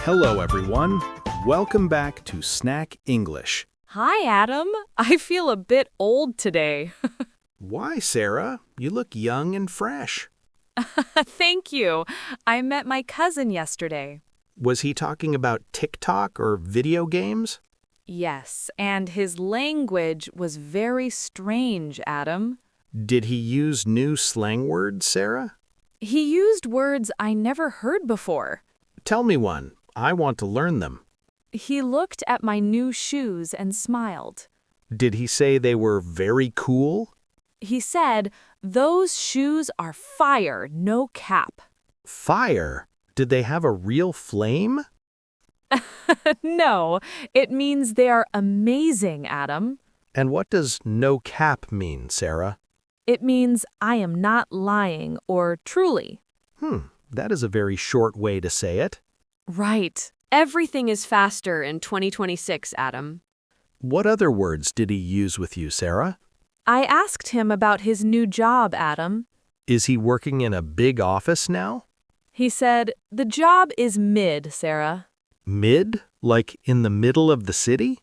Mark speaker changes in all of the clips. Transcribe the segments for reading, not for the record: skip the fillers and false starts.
Speaker 1: Hello, everyone. Welcome back to Snack English.
Speaker 2: Hi, Adam. I feel a bit old today.
Speaker 1: Why, Sarah? You look young and fresh.
Speaker 2: Thank you. I met my cousin yesterday.
Speaker 1: Was he talking about TikTok or video games?
Speaker 2: Yes, and his language was very strange, Adam.
Speaker 1: Did he use new slang words, Sarah?
Speaker 2: He used words I never heard before.
Speaker 1: Tell me one. I want to learn them.
Speaker 2: He looked at my new shoes and smiled.
Speaker 1: Did he say they were very cool?
Speaker 2: He said, "Those shoes are fire, no cap."
Speaker 1: Fire? Did they have a real flame?
Speaker 2: No, it means they are amazing, Adam.
Speaker 1: And what does no cap mean, Sarah?
Speaker 2: It means I am not lying or truly.
Speaker 1: That is a very short way to say it.
Speaker 3: Right. Everything is faster in 2026, Adam.
Speaker 1: What other words did he use with you, Sarah?
Speaker 2: I asked him about his new job, Adam.
Speaker 1: Is he working in a big office now?
Speaker 2: He said, "The job is mid, Sarah."
Speaker 1: Mid? Like in the middle of the city?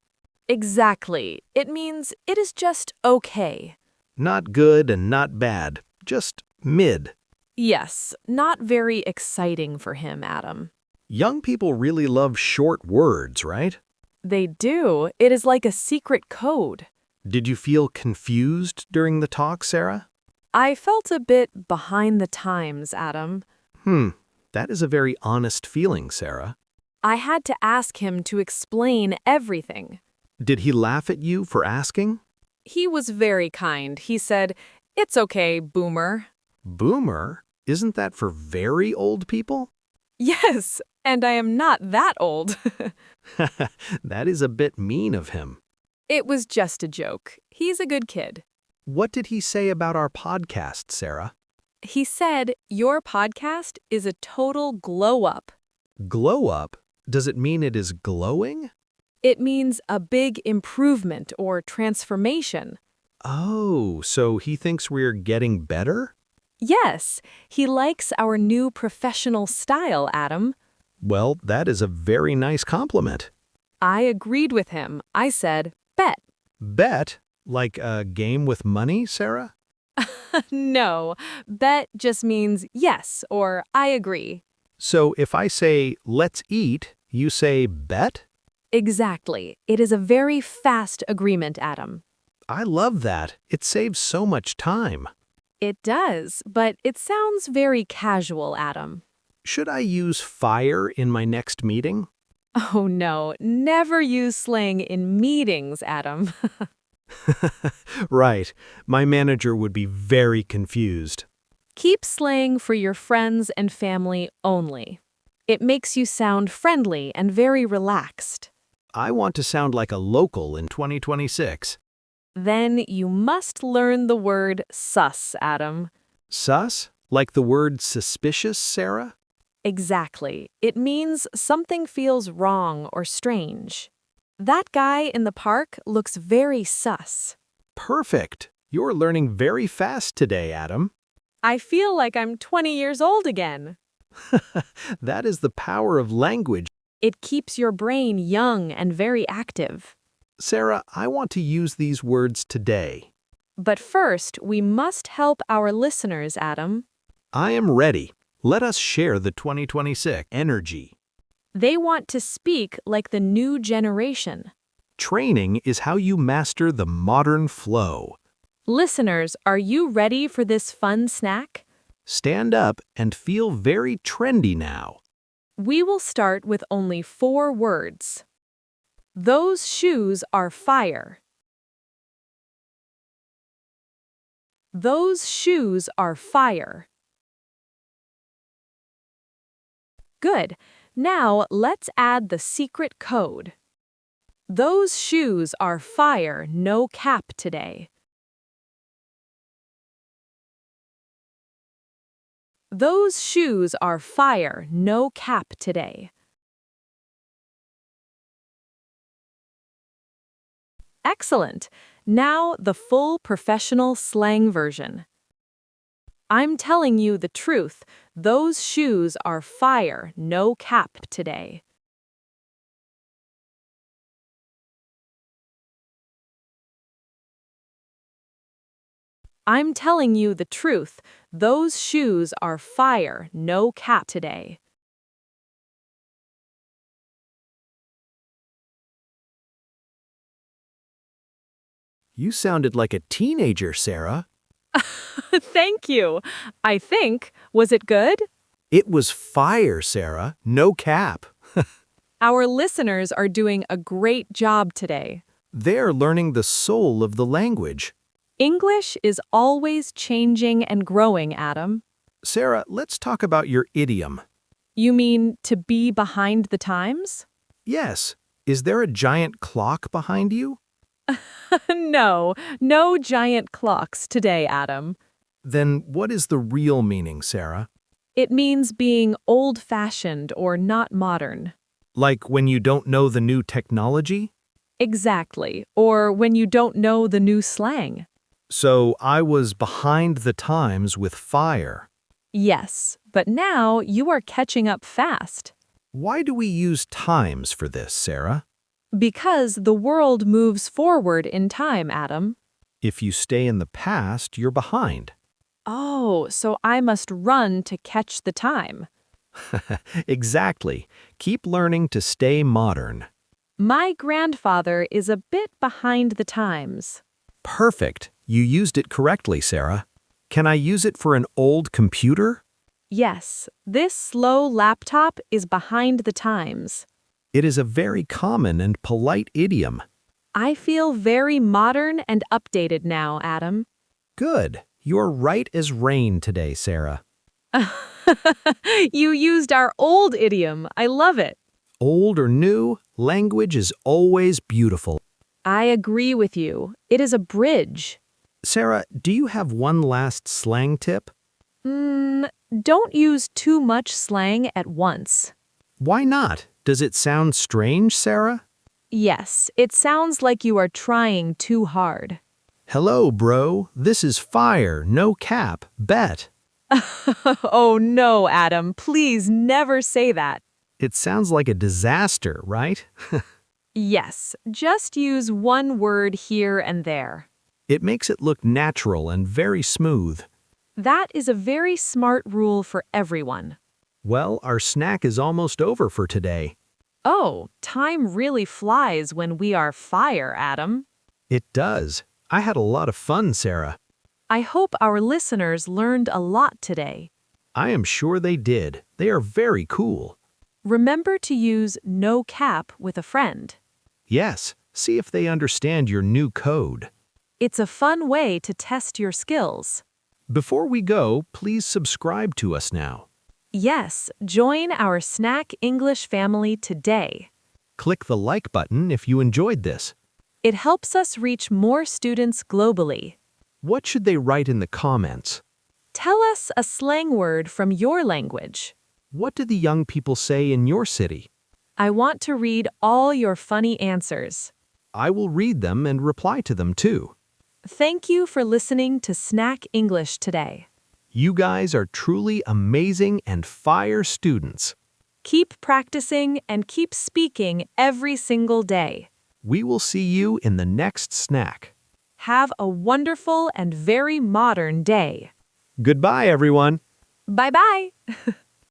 Speaker 2: Exactly. It means it is just okay.
Speaker 1: Not good and not bad, just mid.
Speaker 2: Yes, not very exciting for him, Adam.
Speaker 1: Young people really love short words, right?
Speaker 2: They do. It is like a secret code.
Speaker 1: Did you feel confused during the talk, Sarah?
Speaker 2: I felt a bit behind the times, Adam.
Speaker 1: That is a very honest feeling, Sarah.
Speaker 2: I had to ask him to explain everything.
Speaker 1: Did he laugh at you for asking?
Speaker 2: He was very kind. He said, "It's okay, boomer."
Speaker 1: Boomer? Isn't that for very old people?
Speaker 2: Yes, and I am not that old.
Speaker 1: That is a bit mean of him.
Speaker 2: It was just a joke. He's a good kid.
Speaker 1: What did he say about our podcast, Sarah?
Speaker 2: He said, "Your podcast is a total glow-up."
Speaker 1: Glow up? Does it mean it is glowing?
Speaker 2: It means a big improvement or transformation.
Speaker 1: Oh, so he thinks we're getting better?
Speaker 2: Yes, he likes our new professional style, Adam.
Speaker 1: Well, that is a very nice compliment.
Speaker 2: I agreed with him. I said, "Bet."
Speaker 1: Bet? Like a game with money, Sarah?
Speaker 2: No, bet just means yes or I agree.
Speaker 1: So if I say, let's eat, you say bet?
Speaker 2: Exactly. It is a very fast agreement, Adam.
Speaker 1: I love that. It saves so much time.
Speaker 2: It does, but it sounds very casual, Adam.
Speaker 1: Should I use fire in my next meeting?
Speaker 2: Oh no, never use slang in meetings, Adam.
Speaker 1: Right. My manager would be very confused.
Speaker 2: Keep slang for your friends and family only. It makes you sound friendly and very relaxed.
Speaker 1: I want to sound like a local in 2026.
Speaker 2: Then you must learn the word sus, Adam.
Speaker 1: Sus? Like the word suspicious, Sarah?
Speaker 2: Exactly. It means something feels wrong or strange. That guy in the park looks very sus.
Speaker 1: Perfect. You're learning very fast today, Adam.
Speaker 2: I feel like I'm 20 years old again.
Speaker 1: That is the power of language.
Speaker 2: It keeps your brain young and very active.
Speaker 1: Sarah, I want to use these words today.
Speaker 2: But first, we must help our listeners, Adam.
Speaker 1: I am ready. Let us share the 2026 energy.
Speaker 2: They want to speak like the new generation.
Speaker 1: Training is how you master the modern flow.
Speaker 2: Listeners, are you ready for this fun snack?
Speaker 1: Stand up and feel very trendy now.
Speaker 2: We will start with only 4 words. Those shoes are fire. Those shoes are fire. Good. Now let's add the secret code. Those shoes are fire, no cap today. Those shoes are fire, no cap today. Excellent. Now the full professional slang version. I'm telling you the truth. Those shoes are fire, no cap today. I'm telling you the truth. Those shoes are fire, no cap today.
Speaker 1: You sounded like a teenager, Sarah.
Speaker 2: Thank you. I think, was it good?
Speaker 1: It was fire, Sarah. No cap.
Speaker 2: Our listeners are doing a great job today.
Speaker 1: They're learning the soul of the language.
Speaker 2: English is always changing and growing, Adam.
Speaker 1: Sarah, let's talk about your idiom.
Speaker 2: You mean to be behind the times?
Speaker 1: Yes. Is there a giant clock behind you?
Speaker 2: No, no giant clocks today, Adam.
Speaker 1: Then what is the real meaning, Sarah?
Speaker 2: It means being old-fashioned or not modern.
Speaker 1: Like when you don't know the new technology?
Speaker 2: Exactly, or when you don't know the new slang.
Speaker 1: So I was behind the times with fire.
Speaker 2: Yes, but now you are catching up fast.
Speaker 1: Why do we use times for this, Sarah?
Speaker 2: Because the world moves forward in time, Adam.
Speaker 1: If you stay in the past, you're behind.
Speaker 2: Oh, so I must run to catch the time.
Speaker 1: Exactly. Keep learning to stay modern.
Speaker 2: My grandfather is a bit behind the times.
Speaker 1: Perfect. You used it correctly, Sarah. Can I use it for an old computer?
Speaker 2: Yes, this slow laptop is behind the times.
Speaker 1: It is a very common and polite idiom.
Speaker 2: I feel very modern and updated now, Adam.
Speaker 1: Good. You're right as rain today, Sarah.
Speaker 2: You used our old idiom. I love it.
Speaker 1: Old or new, language is always beautiful.
Speaker 2: I agree with you. It is a bridge.
Speaker 1: Sarah, do you have one last slang tip?
Speaker 2: Don't use too much slang at once.
Speaker 1: Why not? Does it sound strange, Sarah?
Speaker 2: Yes, it sounds like you are trying too hard.
Speaker 1: Hello, bro. This is fire, no cap, bet.
Speaker 2: Oh no, Adam, please never say that.
Speaker 1: It sounds like a disaster, right?
Speaker 2: Yes, just use one word here and there.
Speaker 1: It makes it look natural and very smooth.
Speaker 2: That is a very smart rule for everyone.
Speaker 1: Well, our snack is almost over for today.
Speaker 2: Oh, time really flies when we are fire, Adam.
Speaker 1: It does. I had a lot of fun, Sarah.
Speaker 2: I hope our listeners learned a lot today.
Speaker 1: I am sure they did. They are very cool.
Speaker 2: Remember to use no cap with a friend.
Speaker 1: Yes, see if they understand your new code.
Speaker 2: It's a fun way to test your skills.
Speaker 1: Before we go, please subscribe to us now.
Speaker 2: Yes, join our Snack English family today.
Speaker 1: Click the like button if you enjoyed this.
Speaker 2: It helps us reach more students globally.
Speaker 1: What should they write in the comments?
Speaker 2: Tell us a slang word from your language.
Speaker 1: What do the young people say in your city?
Speaker 2: I want to read all your funny answers.
Speaker 1: I will read them and reply to them too.
Speaker 2: Thank you for listening to Snack English today.
Speaker 1: You guys are truly amazing and fire students.
Speaker 2: Keep practicing and keep speaking every single day.
Speaker 1: We will see you in the next snack.
Speaker 2: Have a wonderful and very modern day.
Speaker 1: Goodbye, everyone.
Speaker 2: Bye-bye.